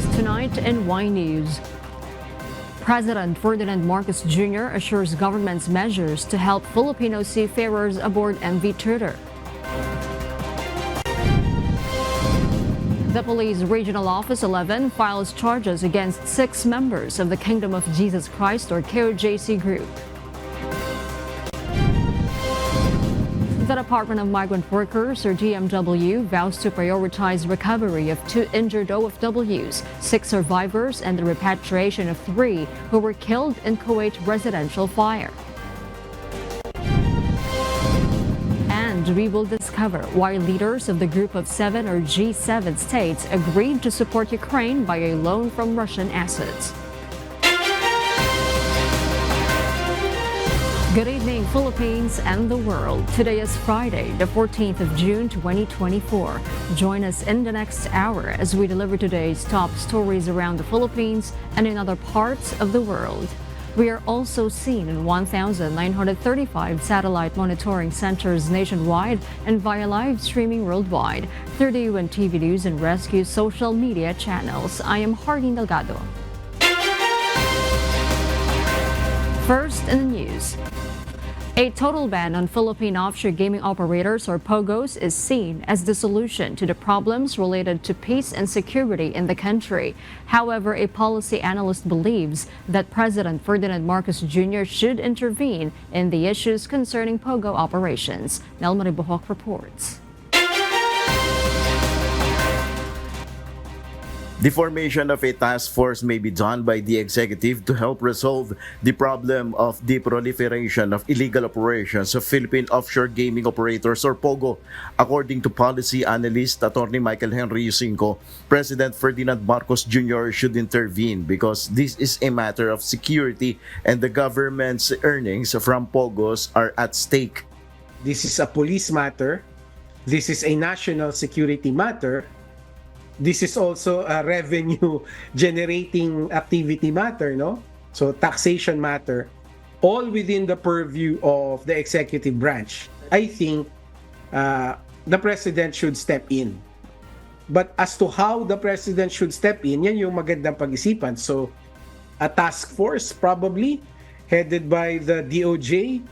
stories tonight in Y News. President Ferdinand Marcos Jr. assures government's measures to help Filipino seafarers aboard MV Tutor. The Police Regional Office 11 files charges against 6 members of the Kingdom of Jesus Christ or KOJC group. The Department of Migrant Workers, or DMW, vows to prioritize recovery of 2 injured OFWs, 6 survivors, and the repatriation of 3 who were killed in Kuwait residential fire. And we will discover why leaders of the Group of 7 or G7 states agreed to support Ukraine by a loan from Russian assets. Good evening, Philippines and the world. Today is Friday, the 14th of June, 2024. Join us in the next hour as we deliver today's top stories around the Philippines and in other parts of the world. We are also seen in 1,935 satellite monitoring centers nationwide and via live streaming worldwide through the UNTV News and Rescue social media channels. I am Hardin Delgado. First in the news. A total ban on Philippine offshore gaming operators or POGOs is seen as the solution to the problems related to peace and security in the country. However, a policy analyst believes that President Ferdinand Marcos Jr. should intervene in the issues concerning POGO operations. Nel Maribohok reports. The formation of a task force may be done by the executive to help resolve the problem of the proliferation of illegal operations of Philippine offshore gaming operators or POGO. According to policy analyst Attorney Michael Henry Yusinko, President Ferdinand Marcos Jr. should intervene because this is a matter of security and the government's earnings from POGOs are at stake. This is a police matter. This is a national security matter. This is also a revenue generating activity matter, no? So taxation matter, all within the purview of the executive branch. I think the president should step in. But as to how the president should step in, yan yung magandang pag-isipan. So a task force probably headed by the DOJ.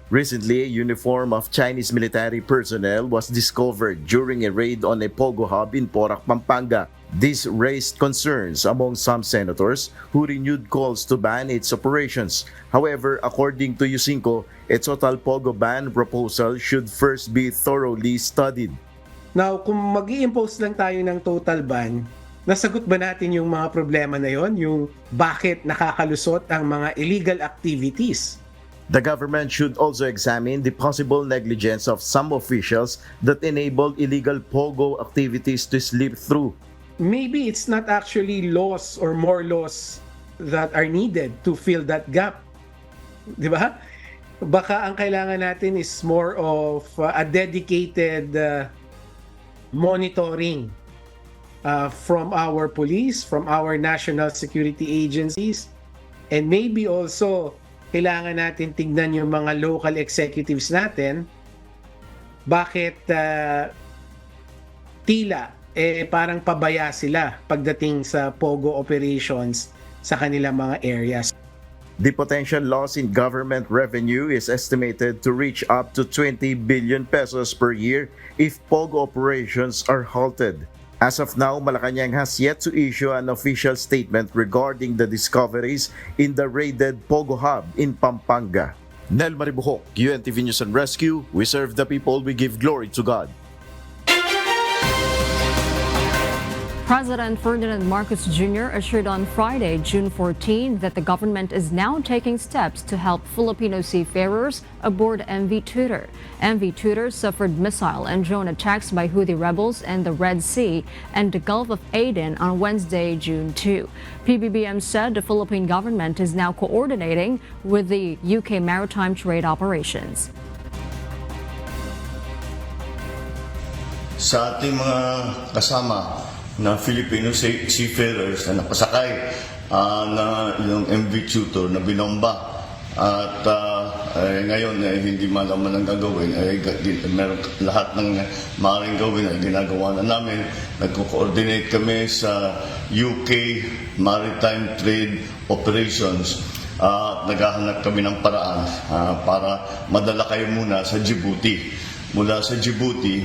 Recently, a uniform of Chinese military personnel was discovered during a raid on a POGO hub in Porac, Pampanga. This raised concerns among some senators who renewed calls to ban its operations. However, according to Yusinko, a total POGO ban proposal should first be thoroughly studied. Now, kung mag-i-impose lang tayo ng total ban, nasagot ba natin yung mga problema na yon? Yung bakit nakakalusot ang mga illegal activities? The government should also examine the possible negligence of some officials that enabled illegal POGO activities to slip through. Maybe it's not actually laws or more laws that are needed to fill that gap. Di ba? Baka ang kailangan natin is more of a dedicated monitoring from our police, from our national security agencies, and maybe also kailangan natin tignan yung mga local executives natin. Bakit tila parang pabaya sila pagdating sa POGO operations sa kanilang mga areas. The potential loss in government revenue is estimated to reach up to 20 billion pesos per year if POGO operations are halted. As of now, Malacanang has yet to issue an official statement regarding the discoveries in the raided POGO hub in Pampanga. Nel Maribohok, UNTV News and Rescue. We serve the people, we give glory to God. President Ferdinand Marcos Jr. assured on Friday, June 14, that the government is now taking steps to help Filipino seafarers aboard MV Tutor. MV Tutor suffered missile and drone attacks by Houthi rebels in the Red Sea and the Gulf of Aden on Wednesday, June 2. PBBM said the Philippine government is now coordinating with the UK maritime trade operations. Sa ating mga kasama na Filipino seafarers na nakasakay na yung MV Tutor na binomba at ngayon hindi malaman ang gagawin. Lahat ng maaaring gawin ay ginagawa na namin. Nagko-coordinate kami sa UK Maritime Trade Operations. Naghahanap kami ng paraan para madala kayo muna sa Djibouti. Mula sa Djibouti,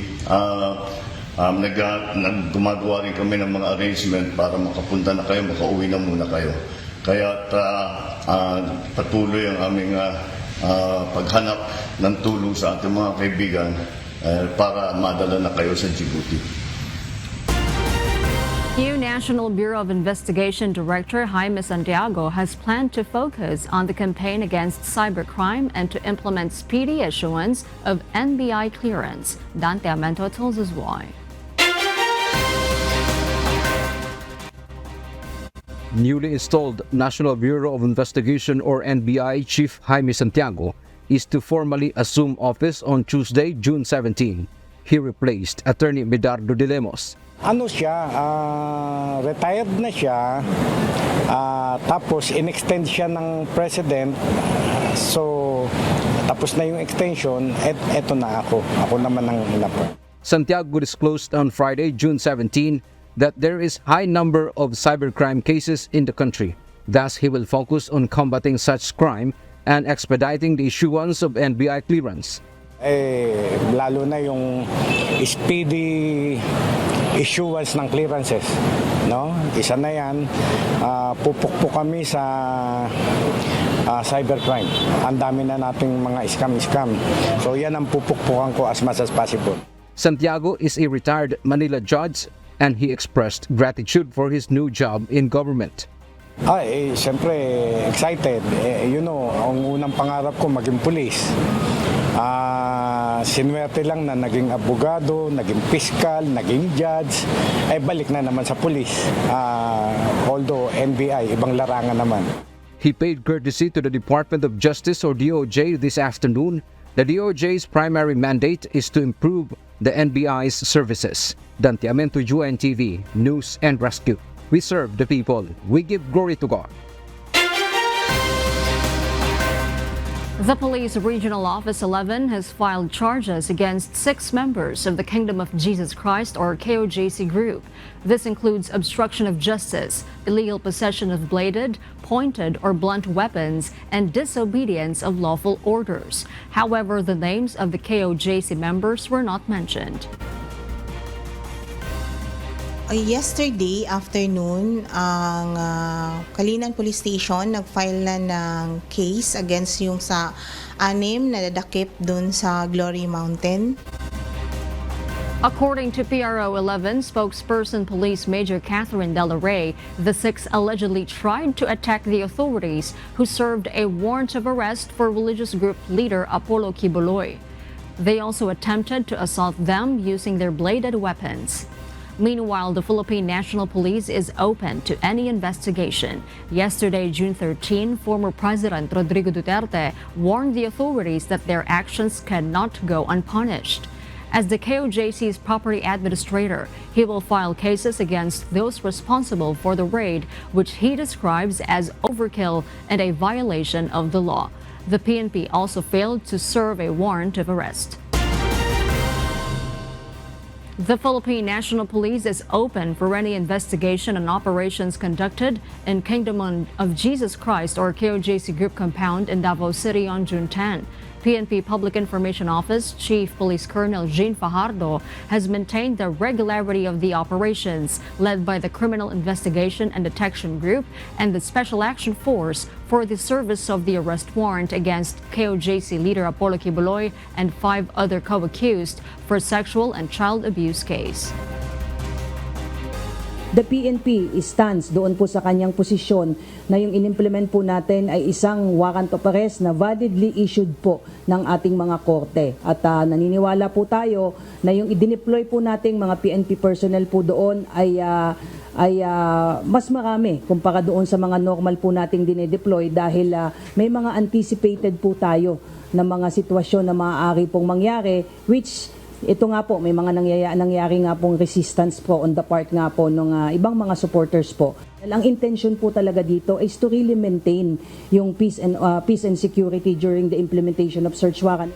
gumagawa rin kami ng mga arrangement para makapunta na kayo, makauwi na muna kayo. Kaya patuloy ang aming paghanap ng tulong sa ating mga kaibigan para madala na kayo sa Djibouti. New National Bureau of Investigation Director Jaime Santiago has planned to focus on the campaign against cybercrime and to implement speedy issuance of NBI clearance. Dante Amento tells us why. Newly installed National Bureau of Investigation or NBI Chief Jaime Santiago is to formally assume office on Tuesday, June 17. He replaced Attorney Medardo de Lemos. Ano siya, retired na siya, tapos in-extend siya ng President, so tapos na yung extension, eto na ako naman ang inapo. Santiago disclosed on Friday, June 17, that there is high number of cybercrime cases in the country. Thus, he will focus on combating such crime and expediting the issuance of NBI clearance. Lalo na yung speedy issuance ng clearances, no? Isa na yan, pupukpok kami sa cybercrime. Ang dami na nating mga scam. So yan ang pupukpukan ko as much as possible. Santiago is a retired Manila judge and he expressed gratitude for his new job in government. Siyempre, excited. Ang unang pangarap ko maging pulis. Sinuwerte lang na naging abogado, naging piskal, naging judge, balik na naman sa pulis. Although NBI, ibang larangan naman. He paid courtesy to the Department of Justice or DOJ this afternoon. The DOJ's primary mandate is to improve the NBI's services. Dante Amento, UNTV, News and Rescue. We serve the people. We give glory to God. The Police Regional Office 11 has filed charges against 6 members of the Kingdom of Jesus Christ or KOJC group. This includes obstruction of justice, illegal possession of bladed, pointed or blunt weapons, and disobedience of lawful orders. However, the names of the KOJC members were not mentioned. Yesterday afternoon, ang Kalinan Police Station nag-file na ng case against yung sa 6 na dadakip dun sa Glory Mountain. According to PRO 11 spokesperson Police Major Catherine Dela Rey, the 6 allegedly tried to attack the authorities who served a warrant of arrest for religious group leader Apollo Kibuloy. They also attempted to assault them using their bladed weapons. Meanwhile, the Philippine National Police is open to any investigation. Yesterday, June 13, former President Rodrigo Duterte warned the authorities that their actions cannot go unpunished. As the KOJC's property administrator, he will file cases against those responsible for the raid, which he describes as overkill and a violation of the law. The PNP also failed to serve a warrant of arrest. The Philippine National Police is open for any investigation and operations conducted in Kingdom of Jesus Christ or KOJC Group compound in Davao City on June 10. PNP Public Information Office Chief Police Colonel Jean Fajardo has maintained the regularity of the operations led by the Criminal Investigation and Detection Group and the Special Action Force for the service of the arrest warrant against KOJC leader Apollo Kibuloy and 5 other co-accused for sexual and child abuse case. The PNP stands doon po sa kanyang posisyon na yung inimplement po natin ay isang warrant of arrest na validly issued po ng ating mga korte. At naniniwala po tayo na yung idineploy po nating mga PNP personnel po doon ay mas marami kumpara doon sa mga normal po nating dinedeploy dahil may mga anticipated po tayo na mga sitwasyon na maaari pong mangyari which Ito nga po, may mga nangyari nga pong resistance po on the part nga po ng ibang mga supporters po. Ang intention po talaga dito is to really maintain yung peace and security during the implementation of search warrant.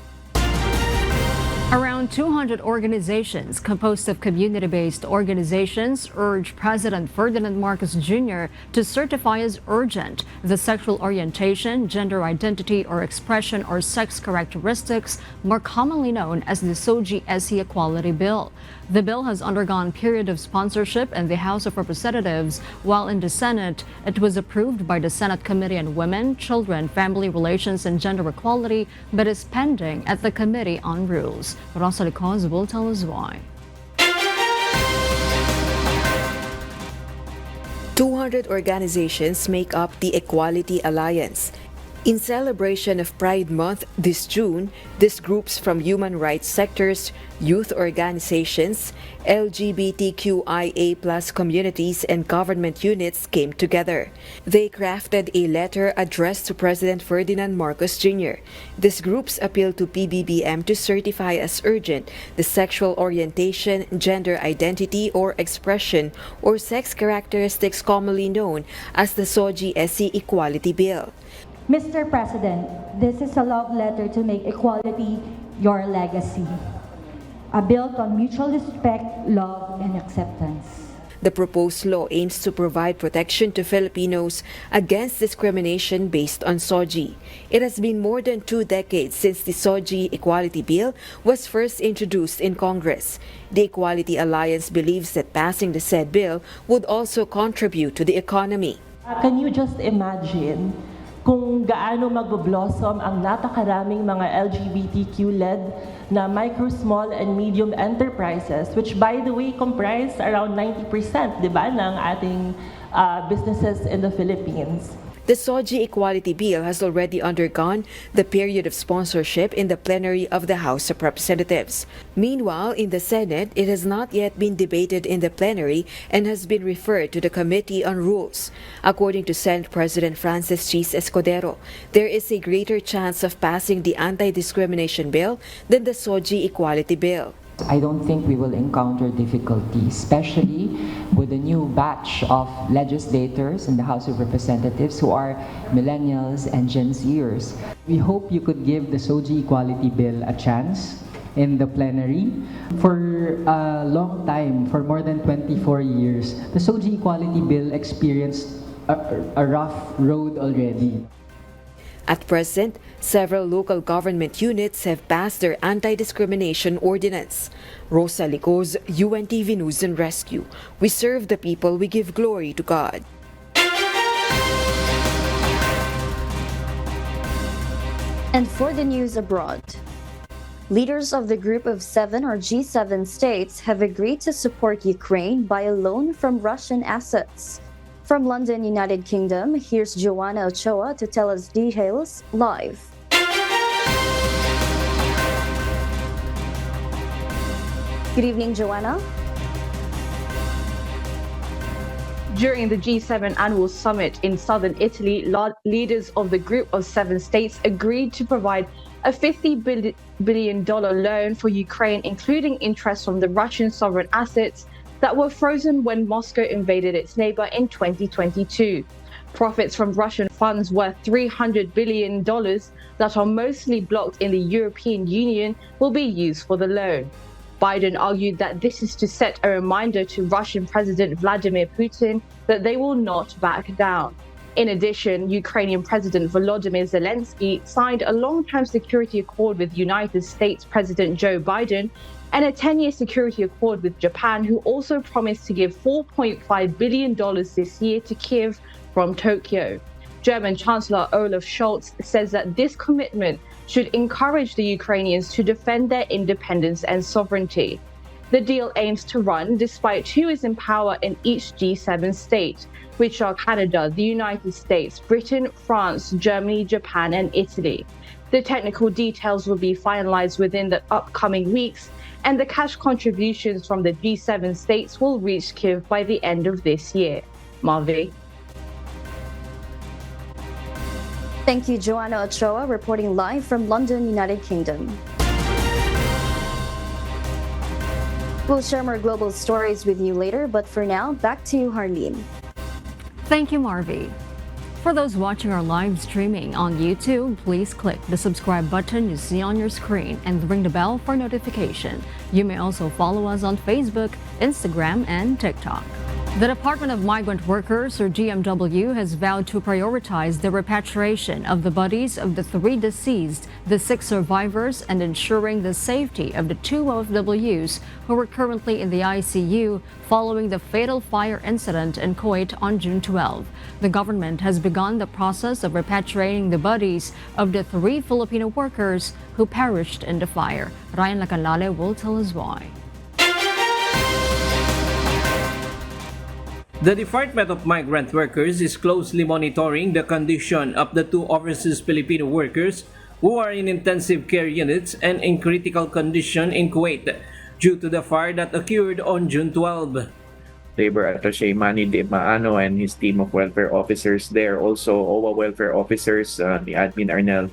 Around 200 organizations composed of community-based organizations urge President Ferdinand Marcos Jr. to certify as urgent the sexual orientation, gender identity or expression or sex characteristics, more commonly known as the SOGI-SE Equality Bill. The bill has undergone period of sponsorship in the House of Representatives, while in the Senate, it was approved by the Senate Committee on Women, Children, Family Relations and Gender Equality, but is pending at the Committee on Rules. Rosalie Cos will tell us why. 200 organizations make up the Equality Alliance. In celebration of Pride Month this June, these groups from human rights sectors, youth organizations, LGBTQIA+ communities and government units came together. They crafted a letter addressed to President Ferdinand Marcos Jr. These groups appeal to PBBM to certify as urgent the sexual orientation, gender identity or expression or sex characteristics commonly known as the SOGI-SE Equality Bill. Mr. President, this is a love letter to make equality your legacy. Built on mutual respect, love, and acceptance. The proposed law aims to provide protection to Filipinos against discrimination based on SOGI. It has been more than 2 decades since the SOGI Equality Bill was first introduced in Congress. The Equality Alliance believes that passing the said bill would also contribute to the economy. Can you just imagine kung gaano mag-blossom ang napakaraming mga LGBTQ-led na micro, small, and medium enterprises, which by the way comprise around 90%, di ba, ng ating businesses in the Philippines. The SOGI Equality Bill has already undergone the period of sponsorship in the plenary of the House of Representatives. Meanwhile, in the Senate, it has not yet been debated in the plenary and has been referred to the Committee on Rules. According to Senate President Francis Chis Escudero, there is a greater chance of passing the anti-discrimination bill than the SOGI Equality Bill. I don't think we will encounter difficulty, especially with the new batch of legislators in the House of Representatives who are millennials and Gen Zers. We hope you could give the SOGI Equality Bill a chance in the plenary. For a long time, for more than 24 years, the SOGI Equality Bill experienced a rough road already. At present, several local government units have passed their anti-discrimination ordinance. Rosalie Cos, UNTV News and Rescue. We serve the people, we give glory to God. And for the news abroad, leaders of the Group of Seven or G7 states have agreed to support Ukraine by a loan from Russian assets. From London, United Kingdom, here's Joanna Ochoa to tell us details live. Good evening, Joanna. During the G7 annual summit in southern Italy, leaders of the Group of Seven states agreed to provide a $50 billion loan for Ukraine, including interest from the Russian sovereign assets that were frozen when Moscow invaded its neighbor in 2022. Profits from Russian funds worth $300 billion that are mostly blocked in the European Union will be used for the loan. Biden argued that this is to set a reminder to Russian President Vladimir Putin that they will not back down. In addition, Ukrainian President Volodymyr Zelensky signed a long-term security accord with United States President Joe Biden and a 10-year security accord with Japan, who also promised to give $4.5 billion this year to Kiev from Tokyo. German Chancellor Olaf Scholz says that this commitment should encourage the Ukrainians to defend their independence and sovereignty. The deal aims to run despite who is in power in each G7 state, which are Canada, the United States, Britain, France, Germany, Japan, and Italy. The technical details will be finalized within the upcoming weeks, and the cash contributions from the G7 states will reach Kyiv by the end of this year. Marvi. Thank you, Joanna Ochoa, reporting live from London, United Kingdom. We'll share more global stories with you later, but for now, back to you, Harleen. Thank you, Marvi. For those watching our live streaming on YouTube, please click the subscribe button you see on your screen and ring the bell for notification. You may also follow us on Facebook, Instagram, and TikTok. The Department of Migrant Workers, or DMW, has vowed to prioritize the repatriation of the bodies of the 3 deceased, the 6 survivors, and ensuring the safety of the 2 OFWs who are currently in the ICU following the fatal fire incident in Kuwait on June 12. The government has begun the process of repatriating the bodies of the 3 Filipino workers who perished in the fire. Ryan Lacanlale will tell us why. The Department of Migrant Workers is closely monitoring the condition of the 2 overseas Filipino workers who are in intensive care units and in critical condition in Kuwait due to the fire that occurred on June 12. Labor Attaché Manny De Maano and his team of welfare officers there, also OWA welfare officers, the admin Arnel,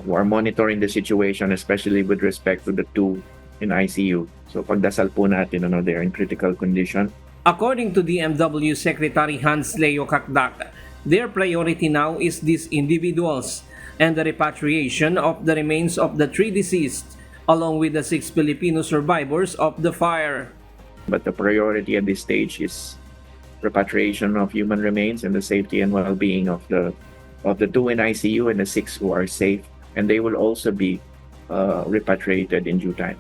who are monitoring the situation, especially with respect to the 2 in ICU. So pagdasal po natin, they're in critical condition. According to DMW Secretary Hans Leo Kakdak, their priority now is these individuals and the repatriation of the remains of the 3 deceased, along with the 6 Filipino survivors of the fire. But the priority at this stage is repatriation of human remains and the safety and well-being of the 2 in ICU and the 6 who are safe, and they will also be repatriated in due time.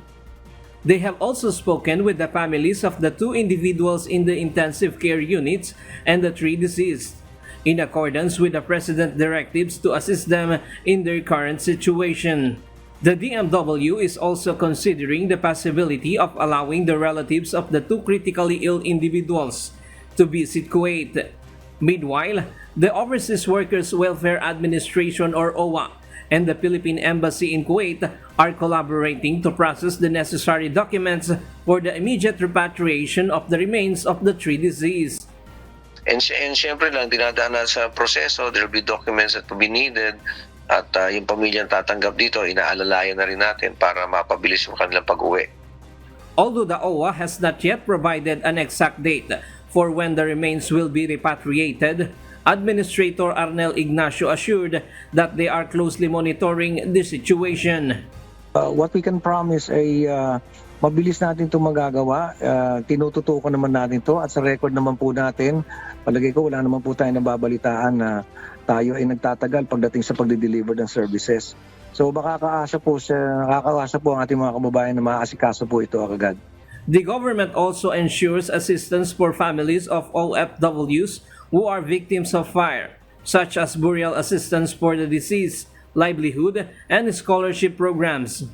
They have also spoken with the families of the 2 individuals in the intensive care units and the 3 deceased, in accordance with the President's directives to assist them in their current situation. The DMW is also considering the possibility of allowing the relatives of the 2 critically ill individuals to visit Kuwait. Meanwhile, the Overseas Workers Welfare Administration, or OWA, and the Philippine Embassy in Kuwait are collaborating to process the necessary documents for the immediate repatriation of the remains of the 3 deceased. And syempre lang, dinadaan na sa proseso, there will be documents that will be needed, at yung pamilyang tatanggap dito, inaalalayan na rin natin para mapabilis yung kanilang pag-uwi. Although the OWA has not yet provided an exact date for when the remains will be repatriated, Administrator Arnel Ignacio assured that they are closely monitoring the situation. What we can promise ay mabilis natin ito magagawa. Tinututukan naman natin ito at sa record naman po natin, palagay ko wala naman po tayo nababalitaan na tayo ay nagtatagal pagdating sa pagde-deliver ng services. So makakaasa po ang ating mga kababayan na maaasikaso po ito agad. The government also ensures assistance for families of OFWs who are victims of fire, such as burial assistance for the deceased, livelihood, and scholarship programs.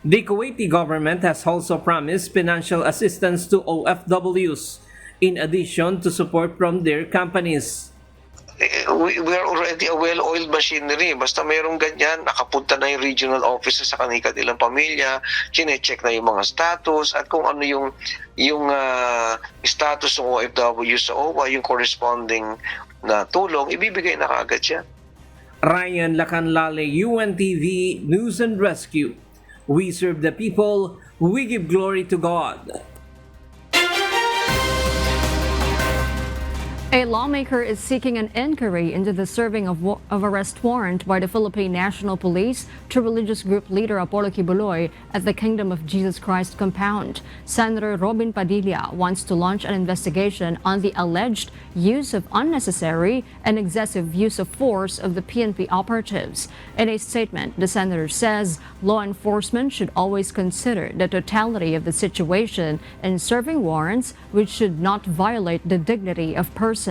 The Kuwaiti government has also promised financial assistance to OFWs, in addition to support from their companies. We are already a well-oiled machinery. Basta mayroong ganyan, nakapunta na yung regional offices sa kanilang pamilya, chine-check na yung mga status, at kung ano yung status ng OFW sa OWA, yung corresponding na tulong, ibibigay na kaagad siya. Ryan Lacanlale, UNTV News and Rescue. We serve the people, we give glory to God. A lawmaker is seeking an inquiry into the serving of arrest warrant by the Philippine National Police to religious group leader Apollo Kibuloy at the Kingdom of Jesus Christ compound. Senator Robin Padilla wants to launch an investigation on the alleged use of unnecessary and excessive use of force of the PNP operatives. In a statement, the senator says law enforcement should always consider the totality of the situation in serving warrants, which should not violate the dignity of persons.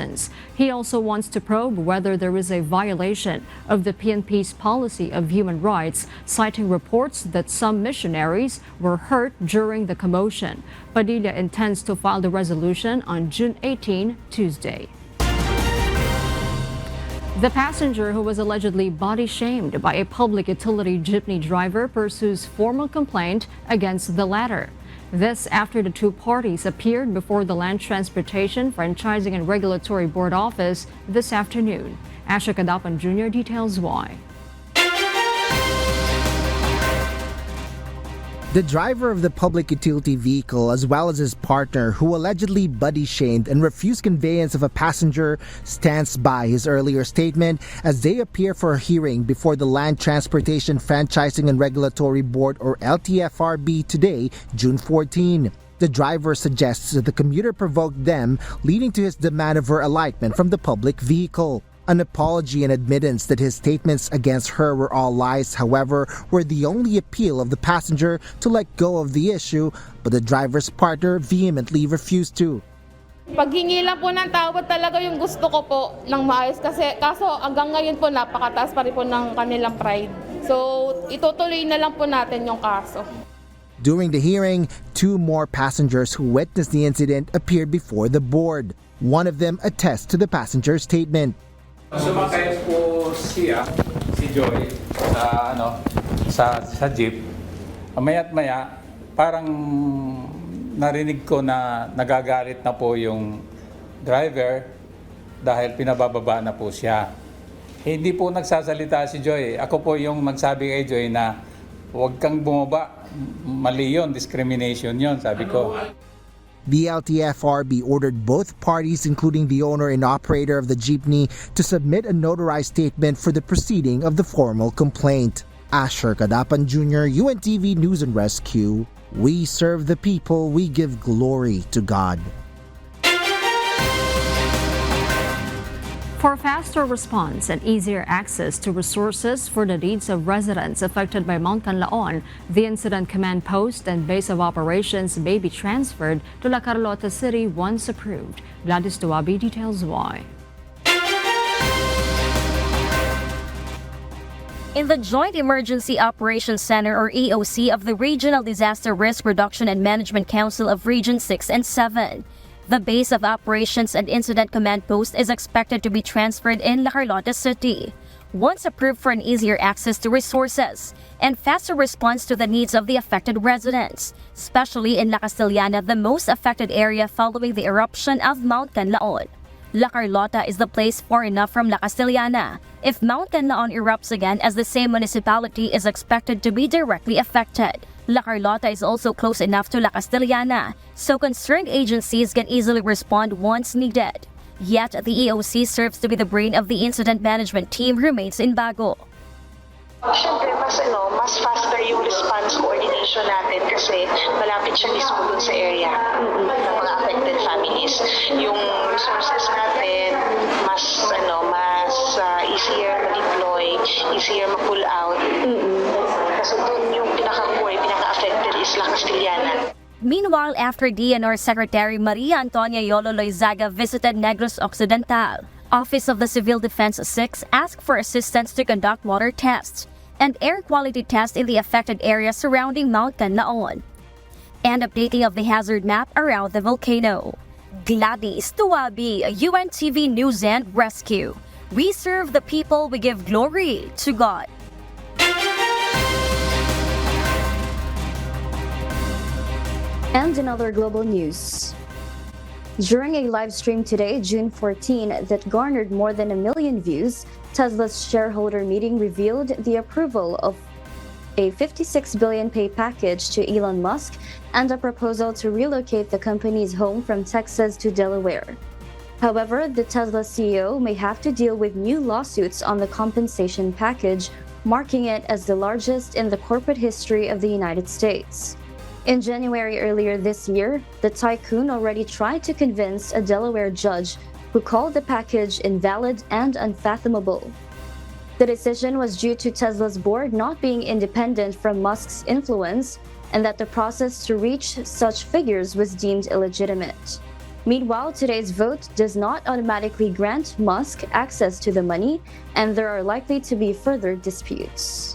He also wants to probe whether there is a violation of the PNP's policy of human rights, citing reports that some missionaries were hurt during the commotion. Padilla intends to file the resolution on June 18, Tuesday. The passenger who was allegedly body shamed by a public utility jeepney driver pursues formal complaint against the latter. This after the 2 parties appeared before the Land Transportation, Franchising and Regulatory Board office this afternoon. Asha Kadapan Jr. details why. The driver of the public utility vehicle, as well as his partner, who allegedly body-shamed and refused conveyance of a passenger, stands by his earlier statement as they appear for a hearing before the Land Transportation Franchising and Regulatory Board, or LTFRB, today, June 14. The driver suggests that the commuter provoked them, leading to his demand of her alignment from the public vehicle. An apology and admittance that his statements against her were all lies, however, were the only appeal of the passenger to let go of the issue, but the driver's partner vehemently refused to. Paghingi lang po ng tawad talaga yung gusto ko po ng maayos kasi kaso hanggang ngayon po napakataas pa rin po ng kanilang pride. So itutuloy na lang po natin yung kaso. During the hearing, 2 more passengers who witnessed the incident appeared before the board. One of them attests to the passenger's statement. Sumakay po si Joy sa jeep. Maya't maya, parang narinig ko na nagagalit na po yung driver dahil pinabababa na po siya. Hindi po nagsasalita si Joy. Ako po yung magsabi kay Joy na huwag kang bumaba. Mali yun, discrimination yun, sabi ko. The LTFRB ordered both parties, including the owner and operator of the jeepney, to submit a notarized statement for the proceeding of the formal complaint. Asher Kadapan Jr., UNTV News and Rescue. We serve the people, we give glory to God. For faster response and easier access to resources for the needs of residents affected by Mount Canlaon, the Incident Command Post and Base of Operations may be transferred to La Carlota City once approved. Gladys Duabi details why. In the Joint Emergency Operations Center, or EOC, of the Regional Disaster Risk Reduction and Management Council of Region 6 and 7, the Base of Operations and Incident Command Post is expected to be transferred in La Carlota City, once approved, for an easier access to resources and faster response to the needs of the affected residents, especially in La Castellana, the most affected area following the eruption of Mount Canlaon. La Carlota is the place far enough from La Castellana if Mount Canlaon erupts again, as the same municipality is expected to be directly affected. La Carlota is also close enough to La Castellana, so concerned agencies can easily respond once needed. Yet, the EOC serves to be the brain of the incident management team remains in Bago. Siyempre, mas faster yung response coordination natin kasi malapit siya mismo dun sa area ng mga affected families. Yung resources natin, mas easier ma-deploy, easier ma-pull out. Kasi dun yung pinaka-core, pinaka-affected is La Castellana. Meanwhile, after DNR Secretary Maria Antonia Yolo Loizaga visited Negros Occidental, Office of the Civil Defense 6 asked for assistance to conduct water tests and air quality tests in the affected area surrounding Mount Canlaon, and updating of the hazard map around the volcano. Gladys Tuabi, UNTV News and Rescue. We serve the people, we give glory to God. And in other global news, during a live stream today, June 14, that garnered more than 1 million views, Tesla's shareholder meeting revealed the approval of a $56 billion pay package to Elon Musk and a proposal to relocate the company's home from Texas to Delaware. However, the Tesla CEO may have to deal with new lawsuits on the compensation package, marking it as the largest in the corporate history of the United States. In January earlier this year, the tycoon already tried to convince a Delaware judge who called the package invalid and unfathomable. The decision was due to Tesla's board not being independent from Musk's influence, and that the process to reach such figures was deemed illegitimate. Meanwhile, today's vote does not automatically grant Musk access to the money, and there are likely to be further disputes.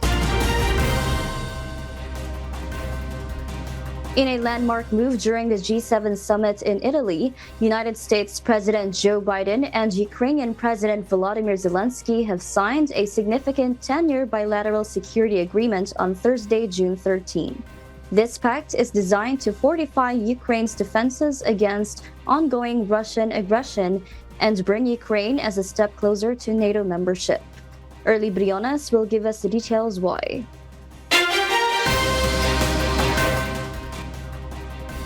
In a landmark move during the G7 summit in Italy, United States President Joe Biden and Ukrainian President Volodymyr Zelensky have signed a significant 10-year bilateral security agreement on Thursday, June 13. This pact is designed to fortify Ukraine's defenses against ongoing Russian aggression and bring Ukraine as a step closer to NATO membership. Early Briones will give us the details why.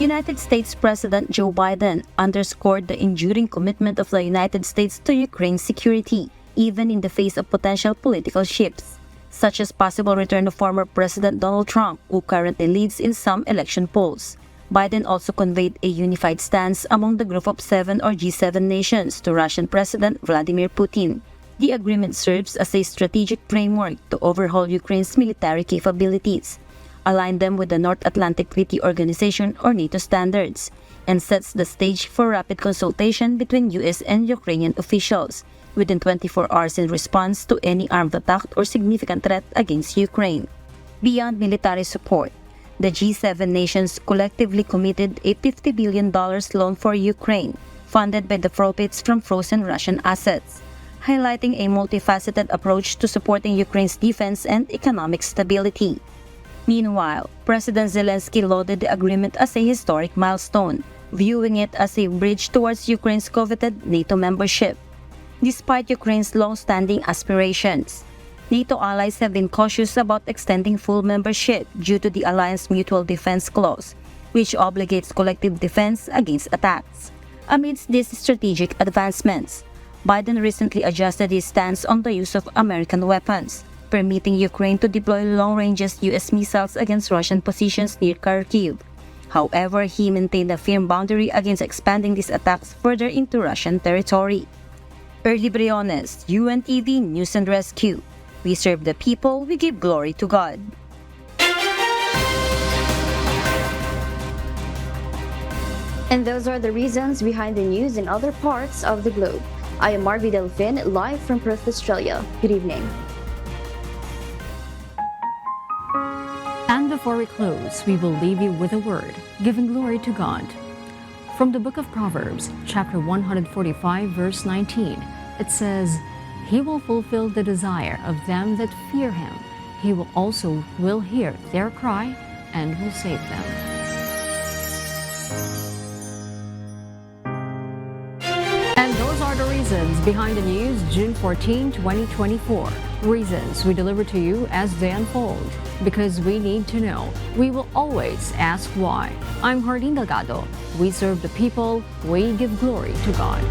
United States President Joe Biden underscored the enduring commitment of the United States to Ukraine's security, even in the face of potential political shifts, such as possible return of former President Donald Trump, who currently leads in some election polls. Biden also conveyed a unified stance among the Group of 7 or G7 nations to Russian President Vladimir Putin. The agreement serves as a strategic framework to overhaul Ukraine's military capabilities, align them with the North Atlantic Treaty Organization or NATO standards, and sets the stage for rapid consultation between U.S. and Ukrainian officials within 24 hours in response to any armed attack or significant threat against Ukraine. Beyond military support, the G7 nations collectively committed a $50 billion loan for Ukraine, funded by the profits from frozen Russian assets, highlighting a multifaceted approach to supporting Ukraine's defense and economic stability. Meanwhile, President Zelensky lauded the agreement as a historic milestone, viewing it as a bridge towards Ukraine's coveted NATO membership. Despite Ukraine's long-standing aspirations, NATO allies have been cautious about extending full membership due to the alliance's mutual defense clause, which obligates collective defense against attacks. Amidst these strategic advancements, Biden recently adjusted his stance on the use of American weapons, permitting Ukraine to deploy long-range U.S. missiles against Russian positions near Kharkiv. However, he maintained a firm boundary against expanding these attacks further into Russian territory. Early Briones, UNTV News and Rescue. We serve the people, we give glory to God. And those are the reasons behind the news in other parts of the globe. I am Marvi Delfin, live from Perth, Australia. Good evening. And before we close, we will leave you with a word, giving glory to God. From the book of Proverbs, chapter 145, verse 19, it says, "He will fulfill the desire of them that fear him. He will also hear their cry and will save them." And those are the reasons behind the news, June 14, 2024. Reasons we deliver to you as they unfold. Because we need to know. We will always ask why. I'm Hardin Delgado. We serve the people. We give glory to God.